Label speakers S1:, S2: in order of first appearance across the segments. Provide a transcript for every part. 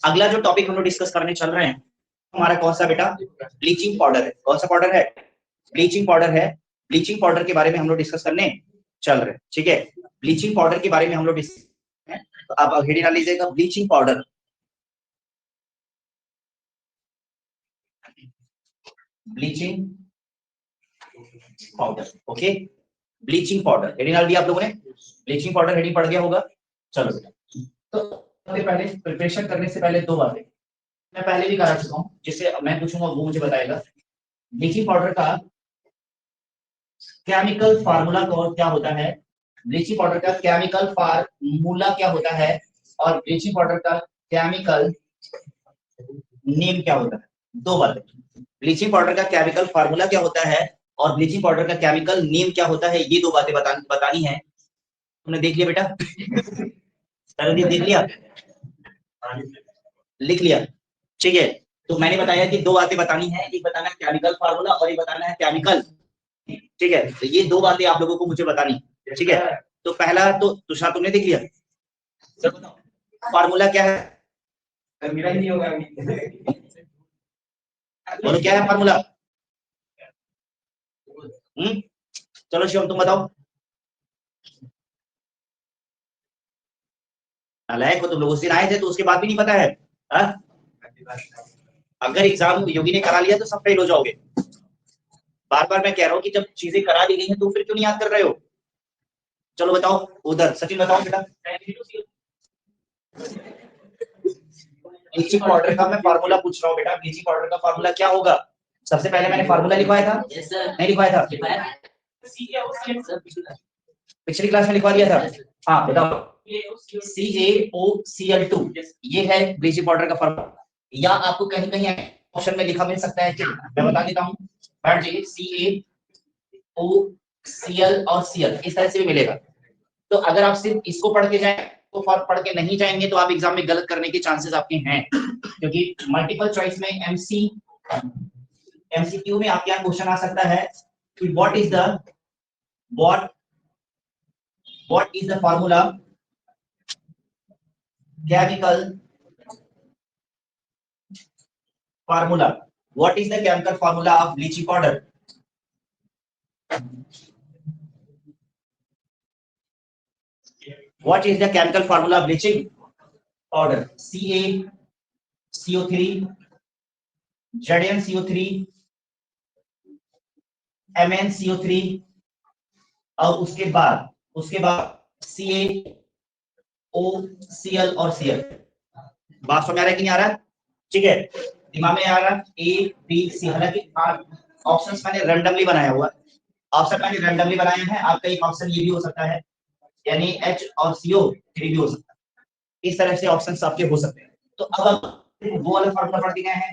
S1: अगला जो टॉपिक हम लोग डिस्कस करने चल रहे हैं हमारा कौन सा बेटा, ब्लीचिंग पाउडर है। कौन सा पाउडर है, ब्लीचिंग पाउडर है। ब्लीचिंग पाउडर के बारे में हम लोग डिस्कस करने चल रहे हैं, ठीक है। ब्लीचिंग पाउडर के बारे में हम लोग तो आप हेडिंग डाल लीजिएगा bleaching powder. Bleaching powder, okay. Bleaching powder heading डाल दिया आप लोगों ने, ब्लीचिंग पाउडर हेडिंग पड़ गया होगा। चलो तो पहले प्रिपरेशन करने से पहले दो बातें मैं पहले भी करा चुका हूं, जिससे मैं पूछूंगा वो मुझे बताएगा। ब्लीचिंग पाउडर का केमिकल फार्मूला क्या होता है, ब्लीचिंग पाउडर का केमिकल फार्मूला क्या होता है, और ब्लीचिंग पाउडर का केमिकल नेम क्या होता है। दो बातें, ब्लीचिंग पाउडर का केमिकल फार्मूला क्या होता है और ब्लीचिंग पाउडर का केमिकल नेम क्या होता है, ये दो बातें बतानी है। तुमने देख लिया बेटा? सरदीप देख लिया, लिख लिया, ठीक है। तो मैंने बताया कि दो बातें बतानी है, एक बताना है केमिकल फार्मूला और एक बताना है केमिकल, ठीक है। तो ये दो बातें आप लोगों को मुझे बतानी, ठीक है। तो पहला तो तुषार तुमने देख लिया, फार्मूला क्या है, मेरा ही नहीं होगा। बोलो क्या है फार्मूला? चलो शिवम तुम बताओ। नालायक हो तुम लोग, उस दिन आए थे तो उसके बाद भी नहीं पता है, हा? अगर एग्जाम योगी ने करा लिया तो सब फेल हो जाओगे। बार बार मैं कह रहा हूँ कि जब चीजें करा दी गई हैं तो फिर क्यों नहीं याद कर रहे हो। चलो बताओ, उधर सचिन बताओ बेटा। ब्लीचिंग पाउडर का मैं फार्मूला पूछ रहा हूँ बेटा, ब्लीचिंग पाउडर का फार्मूला क्या होगा। सबसे पहले मैंने फार्मूला लिखवाया था, नहीं लिखवाया था, पिछली क्लास में लिखवा दिया था। हाँ बताओ, CaOCl2 ये है ब्लीचिंग पाउडर का फार्मूला, या आपको कहीं कहीं ऑप्शन में लिखा मिल सकता है, मैं बता देता हूँ। CaOCl और Cl इस तरह से भी मिलेगा। तो अगर आप सिर्फ इसको पढ़ के जाएं तो पढ़ के नहीं जाएंगे तो आप एग्जाम में गलत करने के चांसेस आपके हैं, क्योंकि मल्टीपल चॉइस में MCQ में आपके यहाँ क्वेश्चन आ सकता है कि what is the formula chemical formula, what is the chemical formula of bleaching powder. What is the chemical formula of bleaching powder? CaCO3, ZnCO3, MnCO3 और उसके बाद CaOCl और Cl। बात समझ आ रहा है कि नहीं आ रहा है? ठीक है, दिमाग में आ रहा है A B C। हालांकि ऑप्शंस मैंने रैंडमली बनाया हुआ है, आपका एक ऑप्शन ये भी हो सकता है, यानी H और CO3 भी हो सकता है। इस तरह से ऑप्शंस आपके हो सकते हैं। तो अब वो वाला फार्मूला पढ़ के गए हैं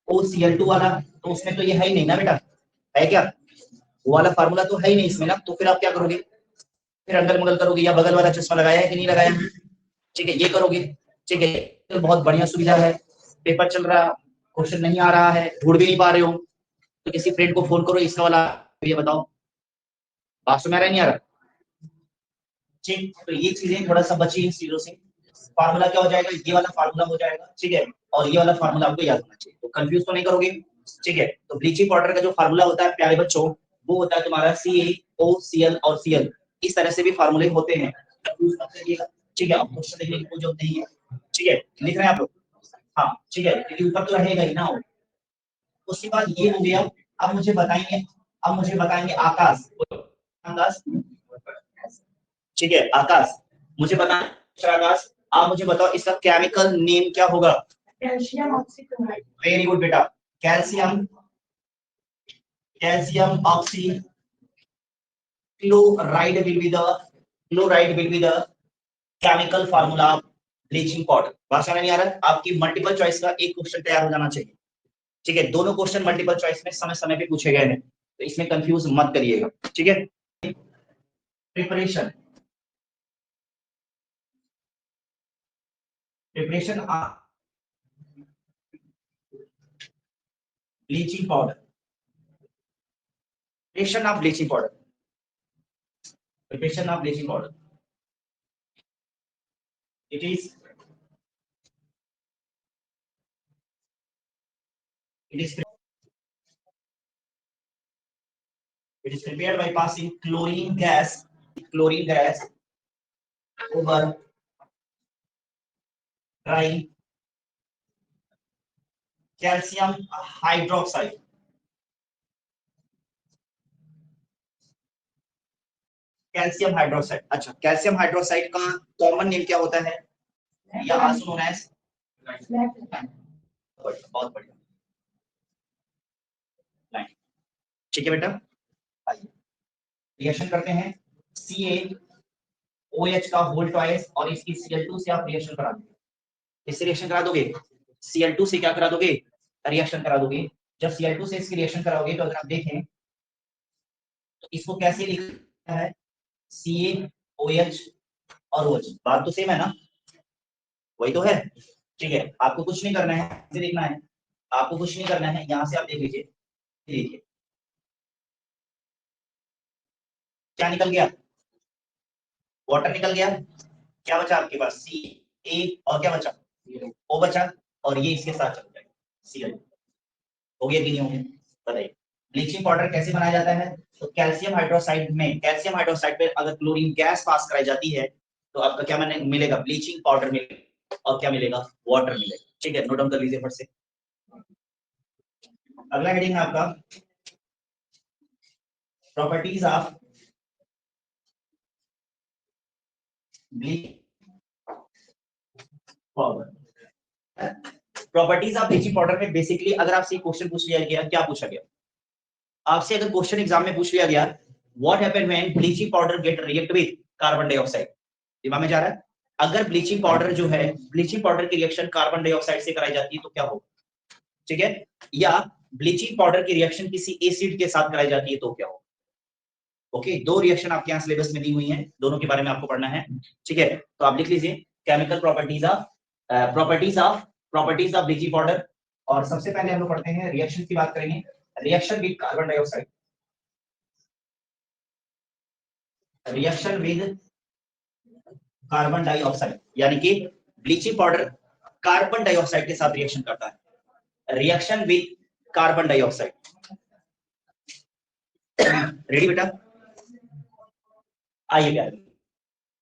S1: CaOCl2 वाला, तो उसमें तो ये है ही नहीं ना बेटा, है क्या? वो वाला फार्मूला तो है ही नहीं इसमें ना, तो फिर आप क्या करोगे, फिर अगल मगल करोगे, या बगल वाला चश्मा लगाया है कि नहीं लगाया, ठीक है, ये करोगे, ठीक है। तो बहुत बढ़िया सुविधा है, पेपर चल रहा, क्वेश्चन नहीं आ रहा है, ढूंढ भी नहीं पा रहे हो, तो किसी फ्रेंड को फोन करो, इसका वाला ये बताओ, बात में आ रहा नहीं आ रहा, ठीक। तो ये चीजें थोड़ा सा बची इन चीजों से। फार्मूला क्या हो जाएगा, ये वाला फार्मूला हो जाएगा, ठीक है, और ये वाला फार्मूला आपको याद होना चाहिए, तो कंफ्यूज तो नहीं करोगे, ठीक है। तो ब्लीचिंग पाउडर का जो फार्मूला होता है प्यारे बच्चों, वो होता है तुम्हारा CaOCl और Cl। इस तरह से भी फार्मूले होते हैं, ठीक है। अब क्वेश्चन देखने की कोई जरूरत नहीं है, ठीक है, लिख रहे हैं आप लोग, हाँ ठीक है, क्योंकि ऊपर तो रहेगा ही ना। उसके बाद ये हो गया। अब मुझे बताएंगे आकाश, ठीक है, आकाश मुझे बताना, आकाश आप मुझे बताओ इसका केमिकल नेम क्या होगा। कैल्शियम ऑक्सीक्लोराइड, वेरी गुड बेटा, calcium oxychloride will be the chemical formula of bleaching powder. बात समझ नहीं आ रहा है? आपकी मल्टीपल चॉइस का एक क्वेश्चन तैयार हो जाना चाहिए, ठीक है। दोनों क्वेश्चन मल्टीपल चॉइस में समय समय पे पूछे गए हैं, तो इसमें कंफ्यूज मत करिएगा, ठीक है। Preparation bleaching powder, preparation of bleaching powder, it is It is prepared by passing chlorine gas over dry calcium hydroxide. Calcium hydroxide, अच्छा कैल्शियम हाइड्रोक्साइड का कॉमन नेम क्या होता है, या आल्सो नोन एज, बहुत बढ़िया, ठीक है बेटा। आइए रिएक्शन करते हैं, CaOH का होल ट्वाइस और इसकी Cl2 से आप रिएक्शन करा दोगे, इससे रिएक्शन करा दोगे, Cl2 से क्या करा दोगे, रिएक्शन करा दोगे। जब Cl2 से इसकी रिएक्शन कराओगे तो अगर आप देखें तो इसको कैसे लिखा है, CaOH और OH, बात तो सेम है ना, वही तो है, ठीक है। आपको कुछ नहीं करना है, इसे देखना है, आपको कुछ नहीं करना है, यहां से आप देख लीजिए, देखिए क्या निकल गया, वाटर निकल गया, क्या बचा आपके पास, Ca और क्या बचा, O बचा, और ये इसके साथ चल जाएगा Cl। हो गया कि नहीं हो गया, बताइए। ब्लीचिंग पाउडर कैसे बनाया जाता है, तो कैल्शियम हाइड्रोक्साइड पे अगर क्लोरीन गैस पास कराई जाती है तो आपका क्या मिलेगा, ब्लीचिंग पाउडर मिलेगा, और क्या मिलेगा, वाटर मिलेगा, ठीक है। नोट डाउन कर लीजिए फट से। अगला हेडिंग है आपका properties of bleaching powder. Properties of bleaching powder में बेसिकली अगर आपसे क्वेश्चन पूछ लिया गया, क्या पूछा गया आपसे, अगर क्वेश्चन एग्जाम में पूछ लिया गया, what happen when bleaching powder get react with carbon dioxide, दिमाग में जा रहा है, अगर ब्लीचिंग पाउडर जो है, ब्लीचिंग पाउडर की रिएक्शन कार्बन डाइऑक्साइड से कराई जाती है तो क्या होगा, ठीक है, या ब्लीचिंग पाउडर की रिएक्शन किसी एसिड के साथ कराई जाती है तो क्या होगा। ओके, दो रिएक्शन आपके यहाँ सिलेबस में दी हुई हैं, दोनों के बारे में आपको पढ़ना है, ठीक है। तो आप लिख लीजिए chemical properties of bleaching powder, और सबसे पहले हम लोग पढ़ते हैं रिएक्शन की बात करेंगे, reaction with carbon dioxide, reaction with carbon dioxide, यानी कि ब्लीचिंग पाउडर कार्बन डाइऑक्साइड के साथ रिएक्शन करता है, reaction with carbon dioxide. Ready बेटा, आइए प्यारे,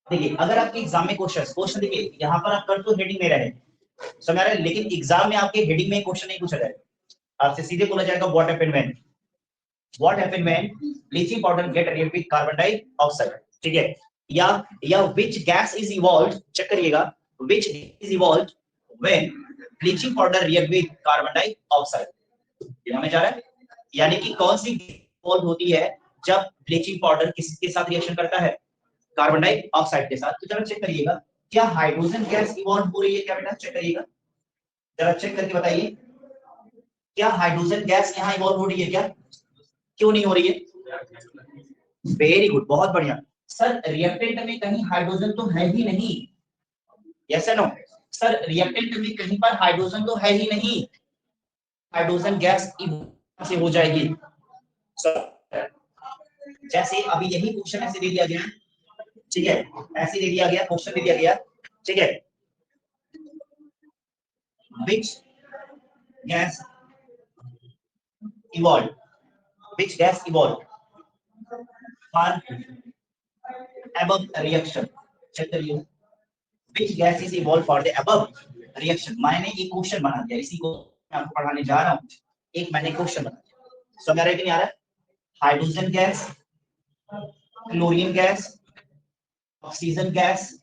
S1: देखिए अगर आपके एग्जाम में क्वेश्चन देखिए यहाँ पर आप कर तो हेडिंग में रहे समझ रहे, लेकिन एग्जाम में आपके हेडिंग में क्वेश्चन नहीं पूछा जाएगा, आपसे सीधे बोला जाएगा what happened when bleaching powder get react with carbon dioxide, ठीक है, या which gas is evolved, check करिएगा, which is evolved when bleaching powder react with carbon dioxide, समझ में जा रहा है, यानी कि कौन सी इवॉल्व होती है जब ब्लीचिंग पाउडर किसके साथ रिएक्शन करता है, कार्बन डाइऑक्साइड के साथ। तो जरा चेक करिएगा क्या हाइड्रोजन गैस इवॉल्व हो रही है क्या बेटा, चेक करिएगा, जरा चेक करके बताइए क्या हाइड्रोजन गैस यहाँ इवॉल्व हो रही है क्या, क्यों नहीं हो रही है, वेरी गुड, बहुत बढ़िया सर, रिएक्टेंट में कहीं हाइड्रोजन तो है ही नहीं, यस नो सर, रिएक्टेंट में कहीं पर हाइड्रोजन तो है ही नहीं, हाइड्रोजन गैस से हो जाएगी सर, जैसे अभी यही क्वेश्चन ऐसे दे दिया गया, ठीक है, ऐसे दे दिया गया, क्वेश्चन दे दिया गया, ठीक है, which gas evolved for above reaction, check करिए which gas is evolved for the above reaction, मैंने एक क्वेश्चन बना दिया, इसी को मैं आपको पढ़ाने जा रहा हूं, एक मैंने क्वेश्चन बना दिया, समझ आ रहा है कि नहीं आ रहा है, hydrogen gas, chlorine gas, oxygen gas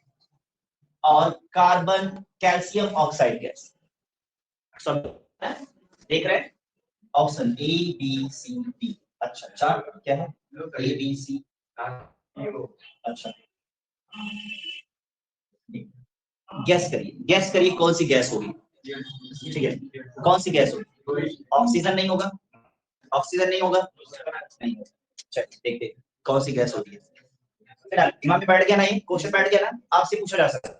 S1: और कार्बन कैल्शियम ऑक्साइड गैस, सब देख रहे हैं, option A B C D, अच्छा चार क्या है, ए बी सी, अच्छा गैस करिए कौन सी गैस होगी, ठीक है, कौन सी गैस होगी, ऑक्सीजन नहीं होगा, ऑक्सीजन नहीं होगा, नहीं होगा, चलिए देखते कौन सी गैस होती है, दिमाग में बैठ गया ना, ये क्वेश्चन बैठ गया ना, आपसे पूछा जा सकता है,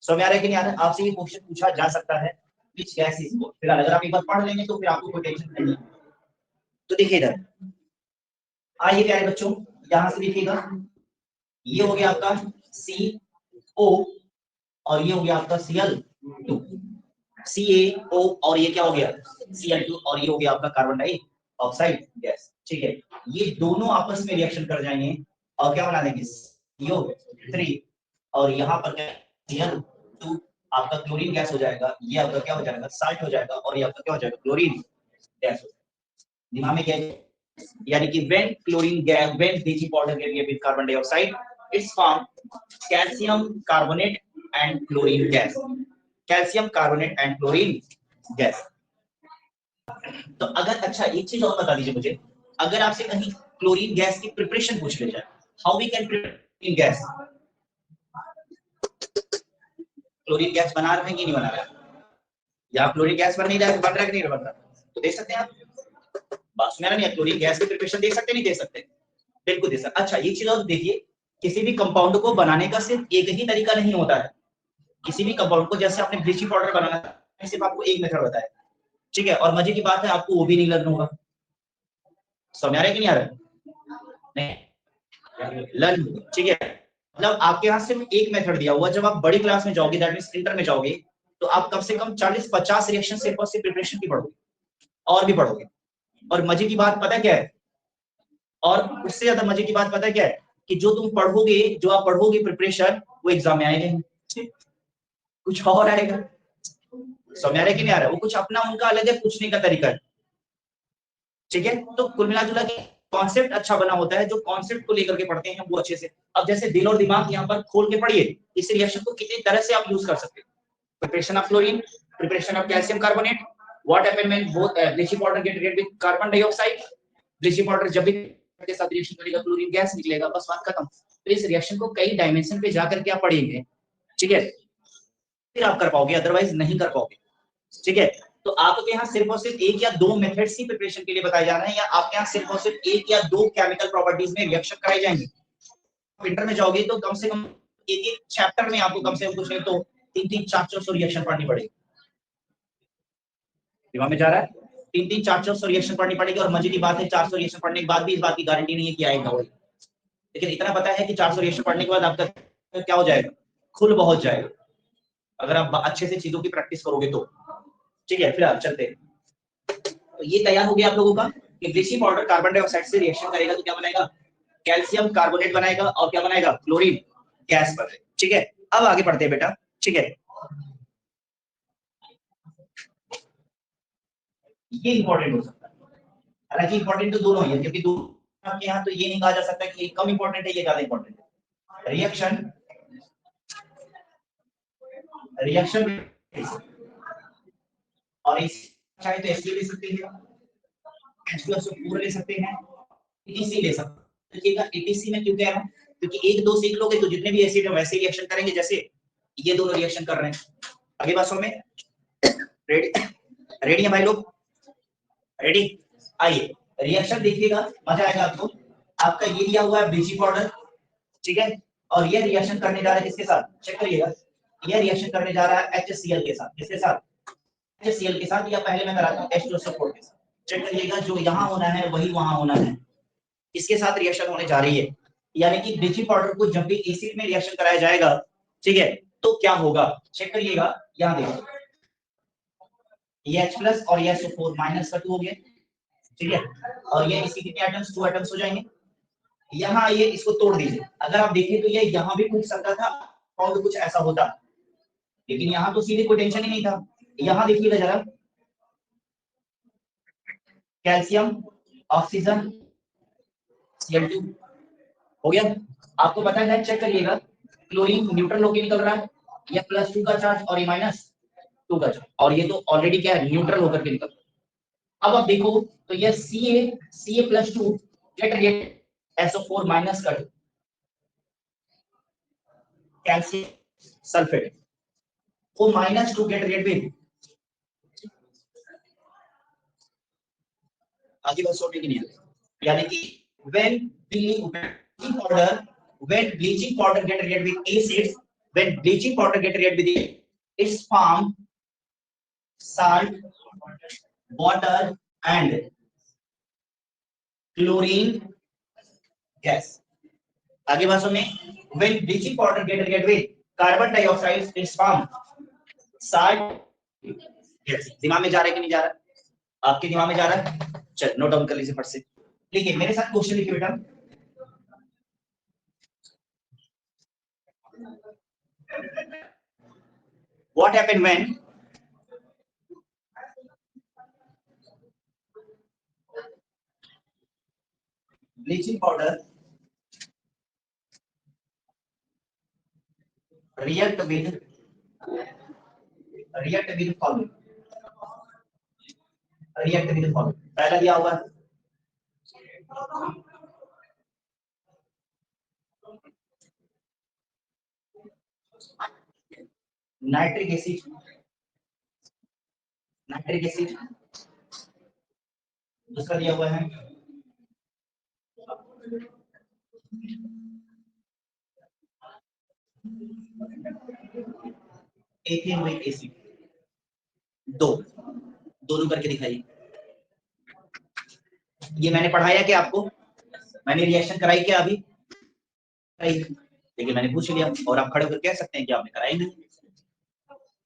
S1: समझ आ रहा है कि नहीं आ रहा है, आपसे ये क्वेश्चन पूछा जा सकता है, which gas is more, फिलहाल अगर आप एक बार पढ़ लेंगे तो फिर आपको कोई टेंशन नहीं है। तो देखिए इधर आइए प्यारे बच्चों, यहां से देखिएगा, ये हो गया आपका CO और ये हो गया आपका Cl2, CaO और ये क्या हो गया Cl2 और ये हो गया आपका कार्बन डाइऑक्साइड गैस। ठीक है, ये दोनों आपस में रिएक्शन कर जाएंगे और क्या बना देंगे CO3 और यहाँ पर क्या Cl2 आपका क्लोरीन गैस हो जाएगा, ये आपका क्या हो जाएगा साल्ट हो जाएगा और ये आपका क्या हो जाएगा क्लोरीन गैस हो जाएगा। दिमाग में क्या है, यानी कि when chlorine gas, when bleaching powder get react with carbon dioxide, it's form calcium carbonate and chlorine gas. Calcium carbonate and chlorine gas. तो अगर अच्छा एक चीज और बता दीजिए मुझे, अगर आपसे कहीं क्लोरीन गैस की प्रिपरेशन पूछ ले जाए, how we can prepare gas, chlorine gas बना रहे हैं कि नहीं बना रहे हैं, या क्लोरीन गैस बन नहीं रहा है, बन रहा है कि नहीं बन रहा, तो देख सकते हैं आप बात सुना नहीं, क्लोरीन गैस की प्रिपरेशन देख सकते नहीं दे सकते, बिल्कुल दे सकते। अच्छा एक चीज और देखिए, किसी भी कंपाउंड को बनाने का सिर्फ एक ही तरीका नहीं होता है, किसी भी कंपाउंड को जैसे आपने ब्लीचिंग पाउडर बनाना है सिर्फ आपको एक मेथड बताया, ठीक है, और मजे की बात है आपको वो भी नहीं लर्न होगा, समझ आ रहा है कि नहीं आ रहा है, नहीं लर्न, ठीक है, मतलब आपके यहाँ सिर्फ एक मेथड दिया हुआ, जब आप बड़ी क्लास में जाओगे दैट मींस इंटर में जाओगे तो आप कम से कम 40-50 रिएक्शन सिर्फ और सिर्फ प्रिपरेशन की पढ़ोगे और भी पढ़ोगे, और मजे की बात पता क्या है, और उससे ज्यादा मजे की बात पता है क्या है, कि जो तुम पढ़ोगे, जो आप पढ़ोगे प्रिपरेशन, वो एग्जाम में आएगा कुछ और आएगा, समझ आ रहा है कि नहीं आ रहा है, वो कुछ अपना उनका अलग है पूछने का तरीका है, ठीक है। तो कुल मिला जुला के कॉन्सेप्ट अच्छा बना होता है, जो कॉन्सेप्ट को लेकर के पढ़ते हैं वो अच्छे से। अब जैसे दिल और दिमाग यहाँ पर खोल के पढ़िए, इस रिएक्शन को कितनी तरह से आप यूज कर सकते हैं, preparation of chlorine, preparation of calcium carbonate, what happen when both bleaching powder get react with carbon dioxide, bleaching powder जब भी के साथ रिएक्शन करेगा क्लोरीन गैस निकलेगा, बस बात खत्म। तो इस रिएक्शन को कई डायमेंशन पे जाकर के आप पढ़ेंगे, ठीक है, फिर आप कर पाओगे, अदरवाइज नहीं कर पाओगे, ठीक है। तो आपके यहाँ सिर्फ और सिर्फ एक या दो मेथड्स ही प्रिपरेशन के लिए बताए जा रहे हैं, या आपके यहाँ सिर्फ और सिर्फ एक या दो केमिकल प्रॉपर्टीज में रिएक्शन कराई जाएंगी। इंटर में जाओगे तो कम से कम एक एक चैप्टर में आपको कम से कम कुछ नहीं तो 300-400 रिएक्शन पढ़नी पड़ेगी, दिमाग में जा रहा है, 300-400 रिएक्शन पढ़नी पड़ेगी, और मजे की बात है 400 रिएक्शन पढ़ने के बाद भी इस बात की गारंटी नहीं है कि आएगा वही, लेकिन इतना पता है कि 400 रिएक्शन पढ़ने के बाद आपका क्या हो जाएगा, खुल बहुत जाएगा, अगर आप अच्छे से चीजों की प्रैक्टिस करोगे तो, ठीक है। फिर आप चलते हैं, तो ये तैयार हो गया आप लोगों का कि ब्लीचिंग पाउडर कार्बन डाइऑक्साइड से रिएक्शन करेगा तो क्या बनाएगा, कैल्शियम कार्बोनेट बनाएगा, और क्या बनाएगा, क्लोरीन गैस बनाएगा, ठीक है। अब आगे बढ़ते हैं बेटा, ठीक है, ये इंपॉर्टेंट हो सकता है, हालांकि इंपॉर्टेंट तो दोनों ही है, क्योंकि दोनों आपके यहाँ तो ये नहीं कहा जा सकता कि ये कम इंपॉर्टेंट है ये ज्यादा इंपॉर्टेंट है, रिएक्शन और इस चाहे तो एसपी ले सकते हैं, H2SO4 ले सकते हैं, ETC ले सकते हैं। देखिएगा ETC में क्यों कह रहा हूं, क्योंकि एक दो सीख लोगे तो जितने भी एसिड है वैसे रिएक्शन करेंगे जैसे ये दोनों रिएक्शन कर रहे हैं। आगे बात में रेडी, रेडी है भाई लोग, रेडी, आइए रिएक्शन देखिएगा, मजा आएगा आपको। आपका ये दिया हुआ है ब्लीचिंग पाउडर, ठीक है, और ये रिएक्शन करने जा रहा है किसके साथ, चेक करिएगा, ये रिएक्शन करने जा रहा है HCl के साथ, किसके साथ, HCl के साथ, या पहले मैं कराता हूं H2SO4 के साथ, चेक करिएगा जो यहाँ होना है वही वहां होना है, इसके साथ रिएक्शन होने जा रही है, यानी कि ब्लीचिंग पाउडर को जब भी एसिड में रिएक्शन कराया जाएगा, ठीक है, तो क्या होगा, चेक करिएगा, यहाँ देखो ये H+ और ये SO4 माइनस का 2 हो गया, ठीक है, और ये इसके कितने एटम्स, 2 एटम्स हो जाएंगे। यहाँ ये इसको तोड़ दीजिए, अगर आप देखें तो ये यहाँ भी खुल सकता था और कुछ ऐसा होता, लेकिन यहाँ तो सीधे कोई टेंशन ही नहीं था। यहाँ देखिएगा जरा, कैल्शियम ऑक्सीजन Cl2 हो गया, आपको पता है, चेक करिएगा, क्लोरीन न्यूट्रल होकर निकल रहा है, ये +2 का चार्ज और ये -2 का चार्ज, और ये तो ऑलरेडी क्या है, न्यूट्रल होकर के निकल रहा है। अब आप देखो तो ये Ca+2 गेट रिएक्ट SO4 का 2 कैल्शियम सल्फेट, वो -2 गेट रिएक्ट विद, आगे बात सोचने की नहीं है, यानी कि when bleaching powder get react with acids, when bleaching powder get react with its form salt, water and chlorine gas। आगे बात सुनिए, when bleaching powder get react with carbon dioxide its form salt gas। दिमाग में जा रहा है कि नहीं जा रहा, आपके दिमाग में जा रहा है? चल नोट डाउन कर लीजिए फट से, लिखिए मेरे साथ क्वेश्चन लिखिए बेटा। What happened when bleaching powder react with following? react with following पहला दिया हुआ है नाइट्रिक एसिड, दूसरा दिया हुआ है एथेनोइक एसिड। दोनों करके दिखाइए। ये मैंने पढ़ाया क्या आपको? मैंने रिएक्शन कराई क्या अभी? देखिए मैंने पूछ लिया और आप खड़े होकर कह सकते हैं कि आपने कराई नहीं।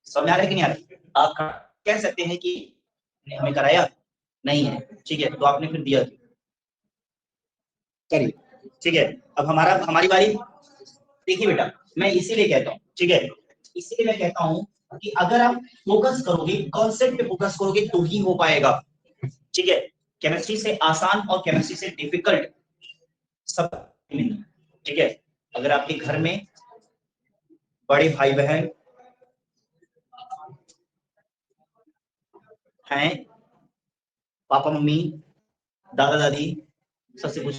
S1: समझ आ रहा है कि नहीं आ रहा? आप कह सकते हैं कि हमें कराया नहीं है, ठीक है, तो आपने फिर दिया करिए, ठीक है। अब हमारी बारी। देखिए बेटा मैं इसीलिए कहता हूँ, ठीक है, इसीलिए मैं कहता हूँ कि अगर आप फोकस करोगे, कॉन्सेप्ट पे फोकस करोगे तो ही हो पाएगा, ठीक है। केमिस्ट्री से आसान और केमिस्ट्री से डिफिकल्ट सब, ठीक है। अगर आपके घर में बड़े भाई बहन हैं, पापा मम्मी दादा दादी, सबसे कुछ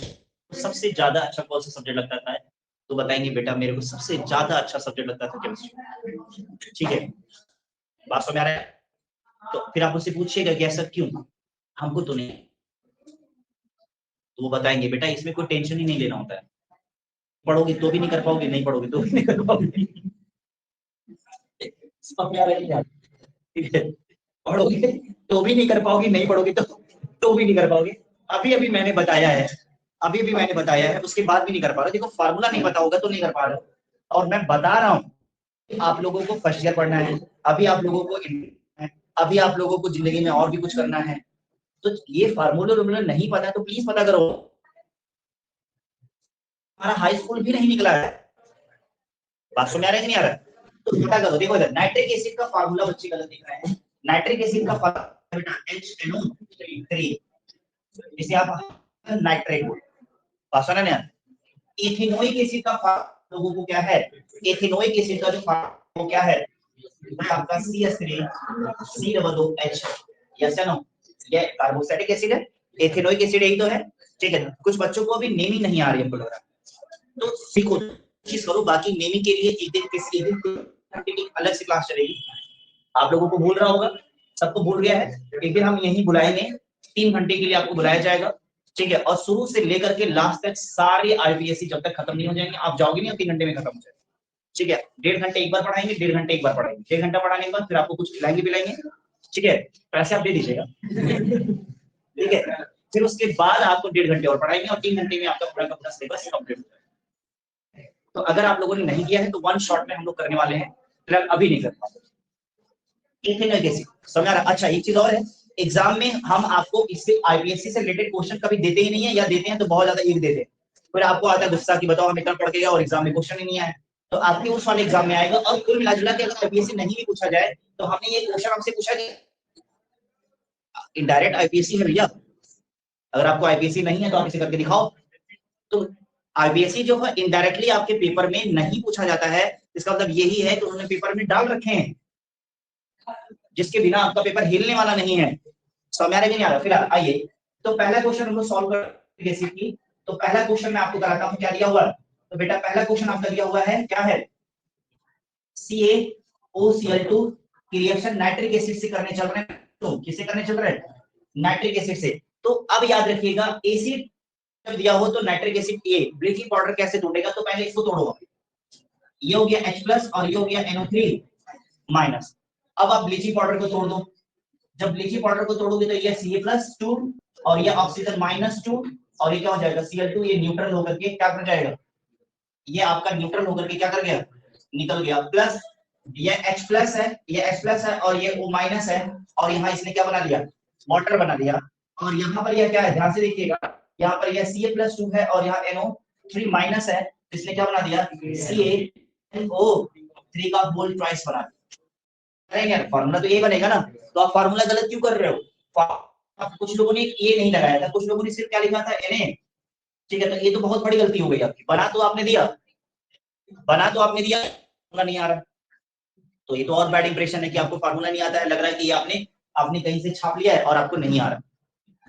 S1: सबसे ज्यादा अच्छा कौन सा सब्जेक्ट लगता था, तो बताएंगे बेटा मेरे को सबसे ज्यादा अच्छा सब्जेक्ट लगता था केमिस्ट्री, ठीक है। बात समझ आ रहा है? तो फिर आप उससे पूछिएगा कि ऐसा क्यों, हमको तो नहीं, तो वो बताएंगे बेटा इसमें कोई टेंशन ही नहीं लेना होता है, पढ़ोगे तो भी नहीं कर पाओगे, नहीं पढ़ोगे तो भी नहीं कर पाओगे। समझ आ रहा है? ठीक है, पढ़ोगे तो भी नहीं कर पाओगे, नहीं पढ़ोगे तो भी नहीं कर पाओगे। अभी अभी मैंने बताया है, अभी भी मैंने बताया है, उसके बाद भी नहीं कर पा रहे। देखो फार्मूला नहीं पता होगा तो नहीं कर पा रहे, और मैं बता रहा हूँ आप लोगों को फर्स्ट ईयर पढ़ना है, अभी आप लोगों को अभी आप लोगों को जिंदगी में और भी कुछ करना है, तो ये फार्मूला नहीं पता है तो प्लीज पता करो। हमारा हाई स्कूल भी नहीं निकला है, बात समझ आ रहा है कि नहीं आ रहा? तो पता करो। देखो इधर नाइट्रिक एसिड का फार्मूला बच्चे गलत लिख रहे हैं। नाइट्रिक एसिड का फार्मूला HNO3, जिसे आप नाइट्रेट बात समझ नहीं आता। इथेनोइक एसिड का लोगों को क्या है, इथेनोइक एसिड का जो वो क्या है आपका CH3COOH, यस या नो? ये कार्बोक्सिलिक एसिड है, इथेनोइक एसिड यही तो है, ठीक है। कुछ बच्चों को अभी नेमिंग नहीं आ रही है, तो सीखो, चीज करो। बाकी नेमिंग के लिए एक दिन किसी दिन अलग से क्लास चलेगी, आप लोगों को भूल रहा होगा, सबको भूल गया है, एक दिन हम यही बुलाएंगे, 3 घंटे के लिए आपको बुलाया जाएगा, ठीक है। और शुरू से लेकर के लास्ट तक सारे आईपीएससी जब तक खत्म नहीं हो जाएंगे, आप जाओगे नहीं और 3 घंटे में खत्म हो जाएगा, ठीक है। 1.5 घंटे एक बार पढ़ाएंगे, 1.5 घंटे एक बार पढ़ाएंगे, 1.5 घंटा पढ़ाने के बाद फिर आपको कुछ खिलाएंगे पिलाएंगे, ठीक है, पैसे आप दे दीजिएगा, ठीक है। फिर उसके बाद आपको 1.5 घंटे और पढ़ाएंगे और 3 घंटे में आपका पूरा का पूरा सिलेबस कंप्लीट हो जाएगा। तो अगर आप लोगों ने नहीं किया है तो वन शॉट में हम लोग करने वाले हैं, फिर अभी नहीं कर पाते। समझ आ रहा? अच्छा एक चीज और है, एग्जाम में हम आपको इससे आईपीएससी से रिलेटेड क्वेश्चन कभी देते ही नहीं है, या देते हैं तो बहुत ज्यादा एक देते हैं, फिर आपको आता है गुस्सा कि बताओ हम इतना पढ़ के गए और एग्जाम में क्वेश्चन ही नहीं आया। तो आपके उस वाले एग्जाम में आएगा, और कुल मिला जुला के अगर आईपीएससी नहीं भी पूछा जाए तो हमने ये क्वेश्चन आपसे पूछा कि इनडायरेक्ट आईपीएससी है भैया, अगर आपको आईपीएससी नहीं है तो आप इसे करके दिखाओ। तो आईपीएससी जो है इनडायरेक्टली आपके पेपर में नहीं पूछा जाता है, इसका मतलब यही है कि उन्होंने पेपर में डाल रखे हैं, जिसके बिना आपका पेपर हिलने वाला नहीं है। समझ आ रहा है नहीं आ रहा? फिलहाल आइए, तो पहला क्वेश्चन हम लोग सॉल्व करेंगे बेसिक की। तो पहला क्वेश्चन मैं आपको कराता हूं, क्या दिया हुआ है? तो बेटा पहला क्वेश्चन आपका दिया हुआ है, क्या है? CaOCl2 की रिएक्शन नाइट्रिक एसिड से करने चल रहे हैं, तो किससे करने चल रहे हैं? नाइट्रिक एसिड से। तो अब याद रखिएगा एसिड जब दिया हो तो nitric acid A bleaching powder कैसे तोड़ेगा, तो पहले इसको तोड़ो, ये हो गया H+ और ये हो गया NO3-। अब आप ब्लीचिंग पाउडर को तोड़ दो, जब ब्लीचिंग पाउडर को तोड़ोगे तो ये Ca+2 और ये ऑक्सीजन -2 और ये क्या हो जाएगा Cl2, ये न्यूट्रल होकर के क्या कर जाएगा, ये आपका न्यूट्रल होकर के क्या कर गया, निकल गया। प्लस ये H+ है, ये H+ है और ये O- है, और यहाँ इसने क्या बना लिया, वाटर बना दिया, और यहाँ पर यह क्या है, ध्यान से देखिएगा, यहाँ पर यह Ca+2 है और यहाँ NO3 माइनस है, इसने क्या बना दिया, CaNO3 का होल ट्वाइस बना दिया। फॉर्मूला तो ये बनेगा ना, तो आप फॉर्मूला गलत क्यों कर रहे हो? आप कुछ लोगों ने ए नहीं लगाया था, कुछ लोगों ने सिर्फ क्या लिखा था, Na। ठीक है, तो ये तो बहुत बड़ी गलती हो गई आपकी। बना तो आपने दिया, नहीं आ रहा, तो ये तो और बैड इंप्रेशन है कि आपको फार्मूला नहीं आता है, लग रहा है कि आपने आपने कहीं से छाप लिया है और आपको नहीं आ रहा।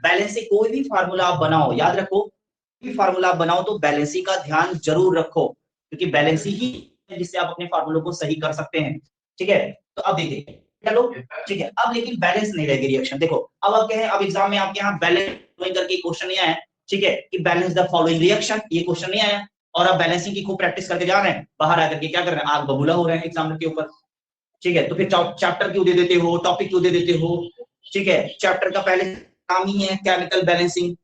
S1: बैलेंसिंग कोई भी फार्मूला आप बनाओ, याद रखो, कोई भी फार्मूला आप बनाओ तो बैलेंसिंग का ध्यान जरूर रखो, क्योंकि बैलेंसिंग ही है जिससे आप अपने फार्मूलों को सही कर सकते हैं। ठीक है, तो अब देखिए, चलो ठीक है, अब लेकिन बैलेंस नहीं रहेगी रिएक्शन। देखो अब आप कहें, अब एग्जाम में आपके यहाँ बैलेंस करके क्वेश्चन नहीं आया, ठीक है, कि बैलेंस द फॉलोइंग रिएक्शन, ये क्वेश्चन नहीं आया, और आप बैलेंसिंग की खूब प्रैक्टिस करके जा रहे हैं, बाहर आकर के क्या कर रहे हैं, आग बबूला हो रहे हैं एग्जाम के ऊपर। ठीक है, तो फिर चैप्टर क्यों दे देते हो, टॉपिक क्यों दे देते हो? ठीक है, चैप्टर का पहले काम ही है केमिकल बैलेंसिंग,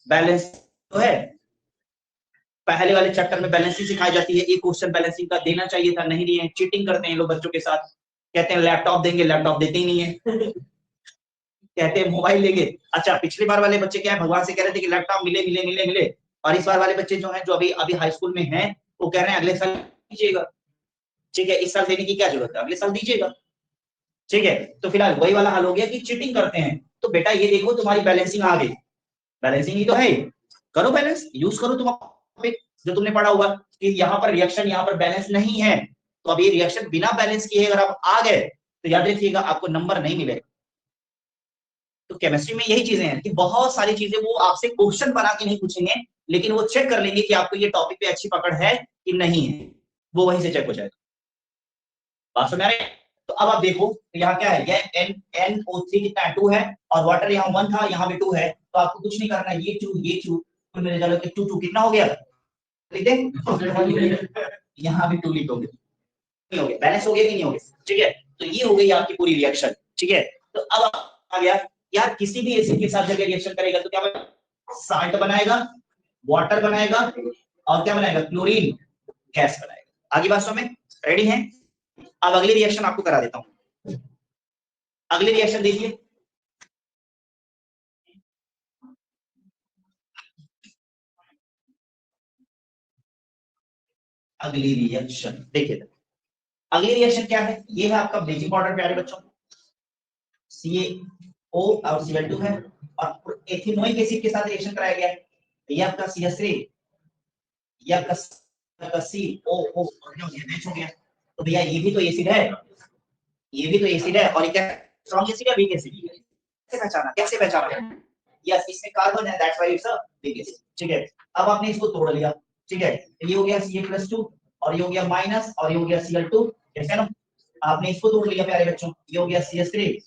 S1: बैलेंस तो है, पहले वाले चैप्टर में बैलेंसिंग सिखाई जाती है, एक क्वेश्चन बैलेंसिंग का देना चाहिए था, नहीं दिए, चीटिंग करते हैं लोग बच्चों के साथ, कहते हैं लैपटॉप देंगे, लैपटॉप देते ही नहीं है कहते हैं मोबाइल लेंगे। अच्छा, पिछली बार वाले बच्चे क्या है, भगवान से कह रहे थे कि लैपटॉप मिले मिले मिले मिले, और इस बार वाले बच्चे जो हैं, जो अभी अभी हाई स्कूल में हैं, वो कह रहे हैं अगले साल दीजिएगा। ठीक है, इस साल देने की क्या जरूरत है, अगले साल दीजिएगा। ठीक है, तो फिलहाल वही वाला हाल हो गया कि चीटिंग करते हैं। तो बेटा ये देखो, तुम्हारी बैलेंसिंग आ गई, बैलेंसिंग ही तो है, करो बैलेंस, यूज करो तुम जो तुमने पढ़ा हुआ कि यहाँ पर रिएक्शन, यहाँ पर बैलेंस नहीं है, तो अब ये रिएक्शन बिना बैलेंस किए अगर आप आ गए तो याद रखिएगा आपको नंबर नहीं मिलेगा। तो केमिस्ट्री में यही चीजें हैं कि बहुत सारी चीजें वो आपसे क्वेश्चन बना के नहीं पूछेंगे, लेकिन वो चेक कर लेंगे कि आपको ये टॉपिक पे अच्छी पकड़ है कि नहीं है, वो वहीं से चेक हो जाएगा। बात समझ आ रही है? तो अब आप देखो, तो यहाँ क्या है, ये NO3 कितना है, 2 है, और वाटर यहाँ 1 था, यहाँ भी 2 है, तो आपको कुछ नहीं करना, ये 2 ये 2, तो मेरे चलो 2 2 कितना हो गया, लिख दे यहाँ भी 2 लिखोगे, नहीं हो गया, बैलेंस हो गया कि नहीं हो गया? ठीक है, तो ये हो गई आपकी पूरी रिएक्शन। ठीक है, तो अब आ गया यार, किसी भी एसिड के साथ जब रिएक्शन करेगा तो क्या बनेगा, साल्ट बनाएगा, वाटर बनाएगा, और क्या बनाएगा, क्लोरीन गैस बनाएगा। आगे बात समझ में रेडी है? अब अगली रिएक्शन आपको करा देता हूं, अगली रिएक्शन देखिए, अगली रिएक्शन देखिए, अगली रिएक्शन क्या है, ये है आपका ब्लीचिंग पाउडर प्यारे बच्चों, CaO और Cl2 है, और एथिनोइक एसिड के साथ रिएक्शन कराया गया है, ये आपका CH3, ये आपका COO मैच हो गया, तो भैया ये भी तो एसिड है, ये भी तो एसिड है, और ये क्या स्ट्रॉन्ग एसिड है, वीक एसिड, कैसे पहचाना, यस इसमें कार्बन है, that's why it's a weak acid. ठीक है, अब आपने इसको तोड़ लिया, ठीक है, ये हो गया Ca+2, और ये हो गया माइनस, और ये हो गया Cl2, ठीक है ना, आपने इसको तोड़ लिया प्यारे बच्चों, ये हो गया CH3,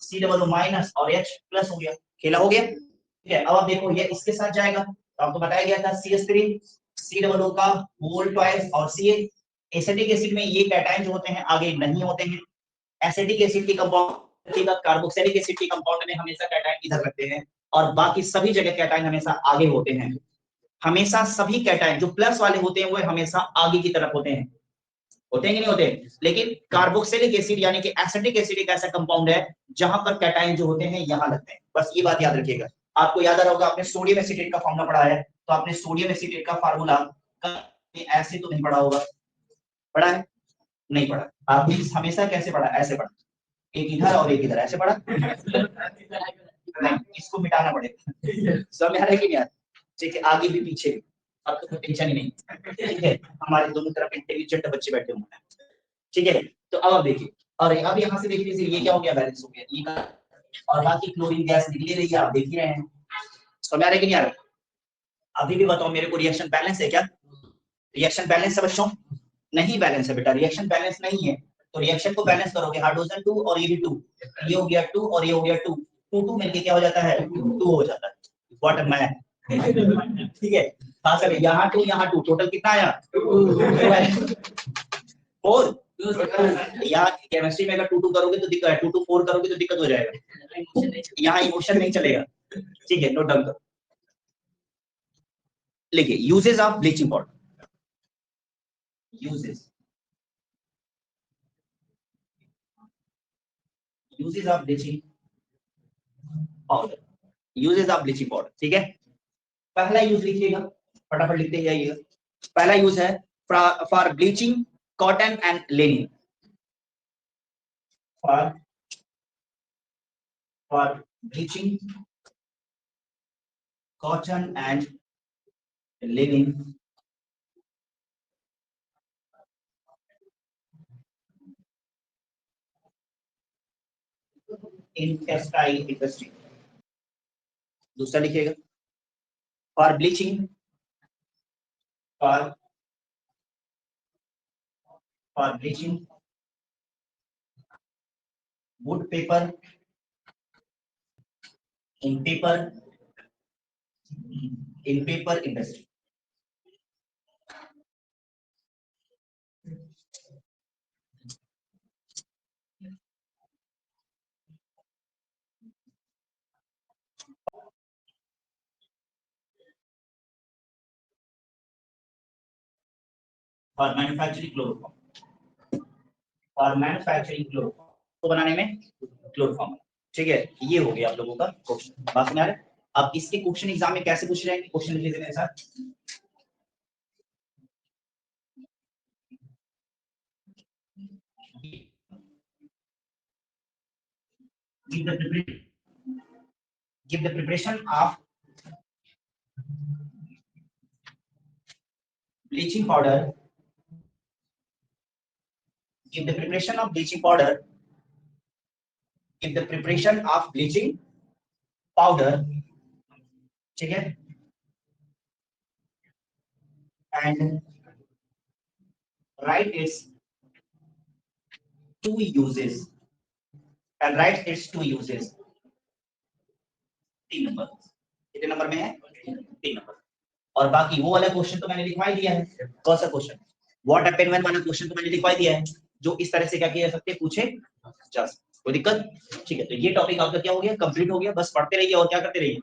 S1: C माइनस और H प्लस हो गया, खेला हो गया। ठीक है, अब आप देखो ये इसके साथ जाएगा, तो आपको बताया गया था CH3 C का होल ट्वाइस और Ca, एसिटिक एसिड में ये कैटायन जो होते हैं आगे नहीं होते हैं, एसिटिक एसिड के कंपाउंड कार्बोक्सिलिक एसिड के कंपाउंड में हमेशा कैटायन इधर रखते हैं, और बाकी सभी जगह कैटायन हमेशा आगे होते हैं, हमेशा सभी कैटायन जो प्लस वाले होते हैं वो हमेशा आगे की तरफ होते हैं, होते हैं कि नहीं होते? लेकिन कार्बोक्सिलिक एसिड यानी कि एसिटिक एसिड एक ऐसा कंपाउंड है जहां पर कैटायन जो होते हैं यहाँ लगते हैं, बस ये बात याद रखिएगा। आपको याद आ रहा होगा, आपने सोडियम एसिटेट का फॉर्मूला पढ़ा है, तो आपने सोडियम एसिटेट का फार्मूला ऐसे तो नहीं पढ़ा होगा, पढ़ा है? नहीं पढ़ा, आपने हमेशा कैसे पढ़ा, ऐसे पढ़ा, एक इधर और एक इधर, ऐसे पढ़ा नहीं, इसको मिटाना पड़ेगा समझ आ रहा है कि नहीं यार? ठीक है, आगे भी पीछे भी, अब तो कोई टेंशन ही नहीं, ठीक है, हमारे दोनों तरफ इंटेलिजेंट बच्चे बैठे हुए हैं। ठीक है, तो अब आप देखिए, और अब यहाँ से देखिए ये क्या हो गया, बैलेंस हो गया, ये और बाकी क्लोरीन गैस निकली रही है, आप देख ही रहे हैं, समझ आ रहा है कि नहीं आ रहा? अभी भी बताओ मेरे को, रिएक्शन बैलेंस है क्या? रिएक्शन बैलेंस है बच्चों? नहीं बैलेंस है बेटा, रिएक्शन बैलेंस नहीं है, तो रिएक्शन को बैलेंस करोगे, हाइड्रोजन 2 और ये भी 2, ये हो गया 2 और ये हो गया 2, 2 2 मिलके क्या हो जाता है, 2 हो जाता है, व्हाट मैन ठीक है, हाँ सर, यहाँ 2 यहाँ 2, टोटल कितना आया 4। यहाँ केमिस्ट्री में अगर 2 2 करोगे तो दिक्कत है, 2 2 4 करोगे तो दिक्कत हो जाएगा, यहाँ इमोशन नहीं चलेगा। ठीक है, नोट डाउन करो, लिखिए uses of bleaching powder, uses uses of bleaching powder, uses of bleaching powder. ठीक है, पहला यूज लिखिएगा, फटाफट लिखते जाइएगा। पहला यूज है for bleaching cotton and linen, for bleaching cotton and linen in textile industry. दूसरा लिखिएगा for bleaching, for bleaching wood paper in paper industry। और मैन्युफैक्चरिंग क्लोरोफॉर्म, और मैन्युफैक्चरिंग क्लोरोफॉर्म को बनाने में क्लोरोफॉर्म। ठीक है, ये हो गया आप लोगों का क्वेश्चन। बात समझ आ रहा है? अब इसके क्वेश्चन एग्जाम में कैसे पूछ रहे हैं, क्वेश्चन लिख लीजिए मेरे साथ। give the preparation of bleaching powder, give the preparation of bleaching powder, give the preparation of bleaching powder। ठीक है, and write its two uses, and write its two uses। 3 number, कितने नंबर में है? 3 number. और बाकी वो वाला question तो मैंने लिखवा ही दिया है। कौन सा क्वेश्चन? व्हाट हैपेंड व्हेन वाला क्वेश्चन तो मैंने लिखवा ही दिया है, जो इस तरह से क्या किया जा सकते, पूछे जा सकते। कोई दिक्कत? ठीक है, तो ये टॉपिक आपका क्या हो गया, कंप्लीट हो गया। बस पढ़ते रहिए और क्या करते रहिए,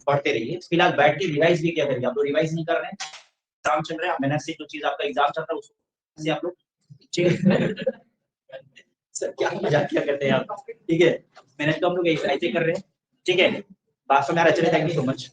S1: पढ़ते रहिए। फिलहाल बैठ के रिवाइज भी क्या करिए, आप लोग रिवाइज नहीं कर रहे हैं, एग्जाम चल रहा है, मेहनत से जो चीज आपका एग्जाम चल रहा है उससे आप लोग, ठीक है सर क्या मजाक क्या करते हैं आप, ठीक है, मेहनत तो हम लोग ऐसे कर रहे हैं। ठीक है, बात समझ आ रहा है? चलिए, थैंक यू सो मच।